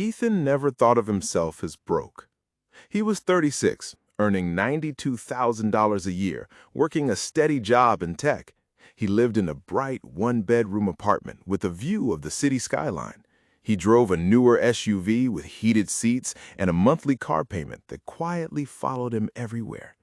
Ethan never thought of himself as broke. He was 36, earning $92,000 a year, working a steady job in tech. He lived in a bright one-bedroom apartment with a view of the city skyline. He drove a newer SUV with heated seats and a monthly car payment that quietly followed him everywhere.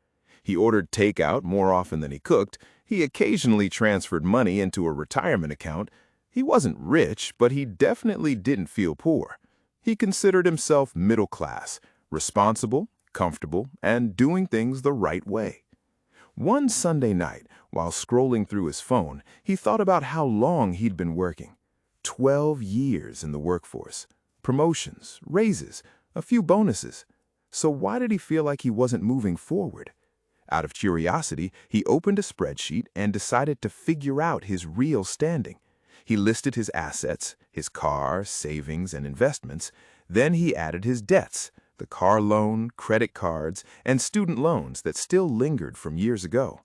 He ordered takeout more often than he cooked. He occasionally transferred money into a retirement account. He wasn't rich, but he definitely didn't feel poor. He considered himself middle class, responsible, comfortable, and doing things the right way. One Sunday night, while scrolling through his phone, he thought about how long he'd been working. 12 years in the workforce. Promotions, raises, a few bonuses. So why did he feel like he wasn't moving forward? Out of curiosity, he opened a spreadsheet and decided to figure out his real standing. He listed his assets, his car, savings, and investments. Then he added his debts, the car loan, credit cards, and student loans that still lingered from years ago.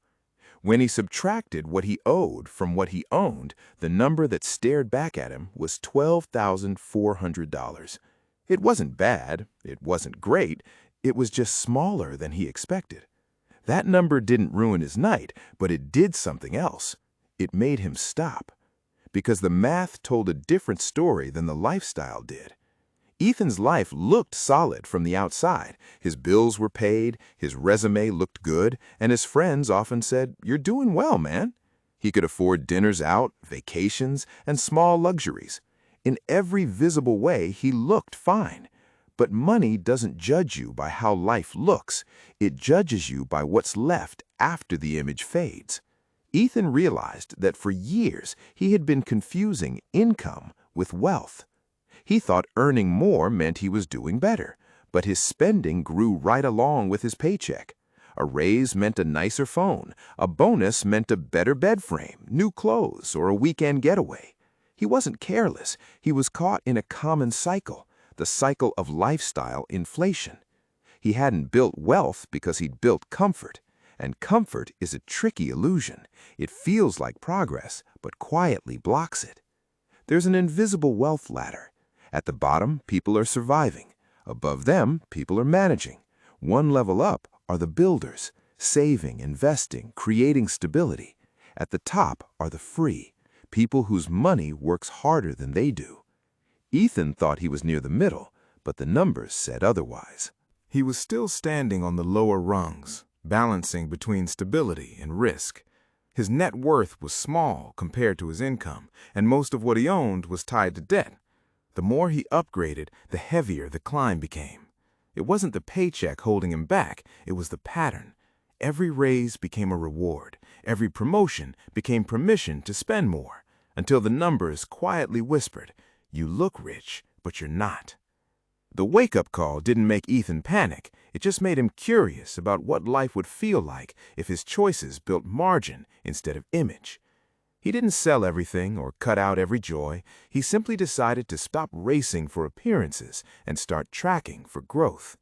When he subtracted what he owed from what he owned, the number that stared back at him was $12,400. It wasn't bad, it wasn't great, it was just smaller than he expected. That number didn't ruin his night, but it did something else. It made him stop. Because the math told a different story than the lifestyle did. Ethan's life looked solid from the outside. His bills were paid, his resume looked good, and his friends often said, "You're doing well, man." He could afford dinners out, vacations, and small luxuries. In every visible way, he looked fine. But money doesn't judge you by how life looks. It judges you by what's left after the image fades. Ethan realized that for years he had been confusing income with wealth. He thought earning more meant he was doing better, but his spending grew right along with his paycheck. A raise meant a nicer phone. A bonus meant a better bed frame, new clothes, or a weekend getaway. He wasn't careless. He was caught in a common cycle, the cycle of lifestyle inflation. He hadn't built wealth because he'd built comfort. And comfort is a tricky illusion. It feels like progress, but quietly blocks it. There's an invisible wealth ladder. At the bottom, people are surviving. Above them, people are managing. One level up are the builders, saving, investing, creating stability. At the top are the free, people whose money works harder than they do. Ethan thought he was near the middle, but the numbers said otherwise. He was still standing on the lower rungs, balancing between stability and risk. His net worth was small compared to his income, and most of what he owned was tied to debt. The more he upgraded, the heavier the climb became. It wasn't the paycheck holding him back, it was the pattern. Every raise became a reward. Every promotion became permission to spend more, until the numbers quietly whispered, "You look rich, but you're not." The wake-up call didn't make Ethan panic. It just made him curious about what life would feel like if his choices built margin instead of image. He didn't sell everything or cut out every joy. He simply decided to stop racing for appearances and start tracking for growth.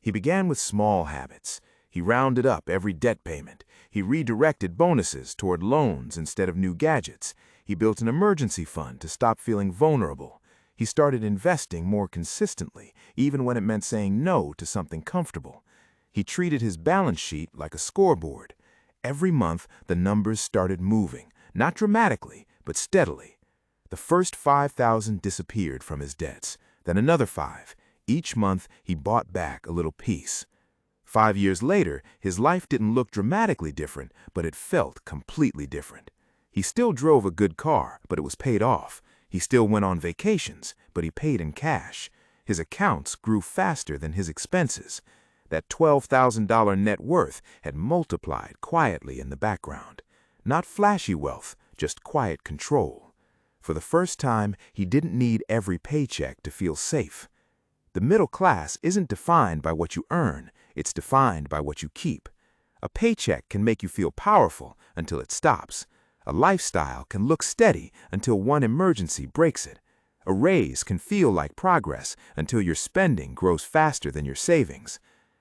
He began with small habits. He rounded up every debt payment. He redirected bonuses toward loans instead of new gadgets. He built an emergency fund to stop feeling vulnerable. He started investing more consistently, even when it meant saying no to something comfortable. He treated his balance sheet like a scoreboard. Every month, the numbers started moving, not dramatically, but steadily. The first $5,000 disappeared from his debts, then another $5,000. Each month, he bought back a little piece. 5 years later, his life didn't look dramatically different, but it felt completely different. He still drove a good car, but it was paid off. He still went on vacations, but he paid in cash. His accounts grew faster than his expenses. That $12,000 net worth had multiplied quietly in the background. Not flashy wealth, just quiet control. For the first time, he didn't need every paycheck to feel safe. The middle class isn't defined by what you earn, it's defined by what you keep. A paycheck can make you feel powerful until it stops. A lifestyle can look steady until one emergency breaks it. A raise can feel like progress until your spending grows faster than your savings.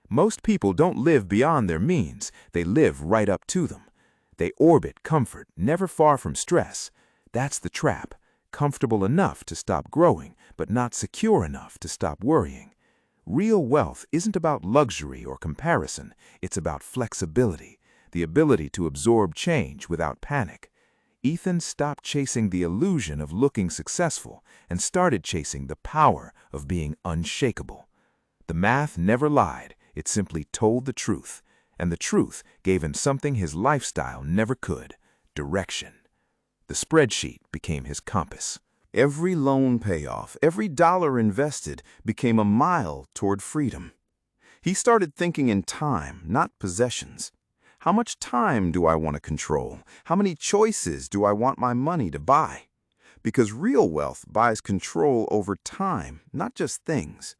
Most people don't live beyond their means, they live right up to them. They orbit comfort, never far from stress. That's the trap. comfortable enough to stop growing, but not secure enough to stop worrying. Real wealth isn't about luxury or comparison, it's about flexibility, the ability to absorb change without panic. Ethan stopped chasing the illusion of looking successful and started chasing the power of being unshakable. The math never lied, it simply told the truth, and the truth gave him something his lifestyle never could: direction. The spreadsheet became his compass. Every loan payoff, every dollar invested became a mile toward freedom. He started thinking in time, not possessions. How much time do I want to control? How many choices do I want my money to buy? Because real wealth buys control over time, not just things.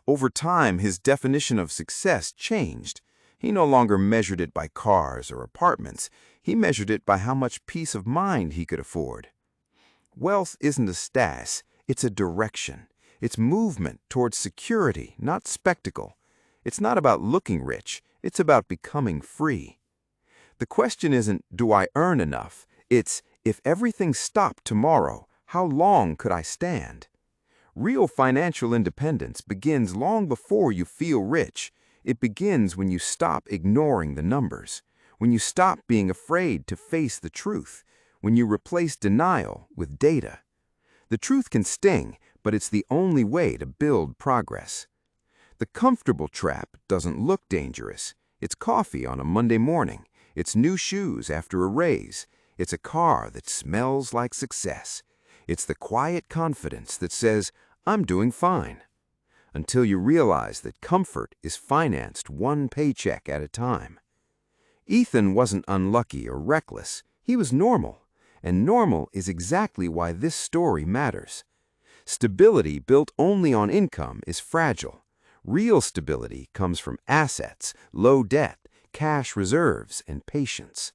Over time, his definition of success changed. He no longer measured it by cars or apartments. He measured it by how much peace of mind he could afford. Wealth isn't a status, it's a direction. It's movement towards security, not spectacle. It's not about looking rich, it's about becoming free. The question isn't, do I earn enough? It's, if everything stopped tomorrow, how long could I stand? Real financial independence begins long before you feel rich. It begins when you stop ignoring the numbers, when you stop being afraid to face the truth, when you replace denial with data. The truth can sting, but it's the only way to build progress. The comfortable trap doesn't look dangerous. It's coffee on a Monday morning. It's new shoes after a raise. It's a car that smells like success. It's the quiet confidence that says, I'm doing fine. Until you realize that comfort is financed one paycheck at a time. Ethan wasn't unlucky or reckless. He was normal. And normal is exactly why this story matters. Stability built only on income is fragile. Real stability comes from assets, low debt, cash reserves, and patience.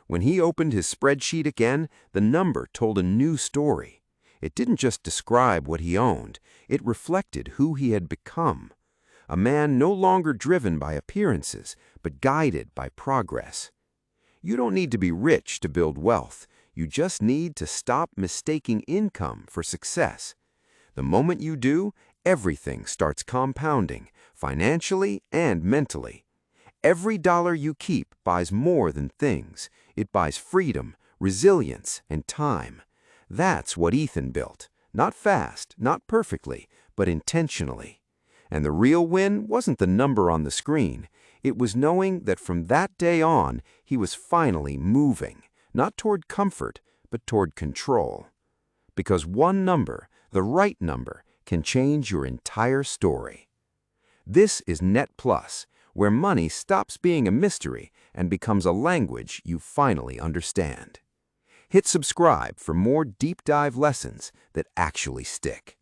When he opened his spreadsheet again, the number told a new story. It didn't just describe what he owned, it reflected who he had become. A man no longer driven by appearances, but guided by progress. You don't need to be rich to build wealth. You just need to stop mistaking income for success. The moment you do, everything starts compounding, financially and mentally. Every dollar you keep buys more than things. It buys freedom, resilience, and time. That's what Ethan built. Not fast, not perfectly, but intentionally. And the real win wasn't the number on the screen. It was knowing that from that day on, he was finally moving. Not toward comfort, but toward control. Because one number, the right number, can change your entire story. This is Net Plus, where money stops being a mystery and becomes a language you finally understand. Hit subscribe for more deep dive lessons that actually stick.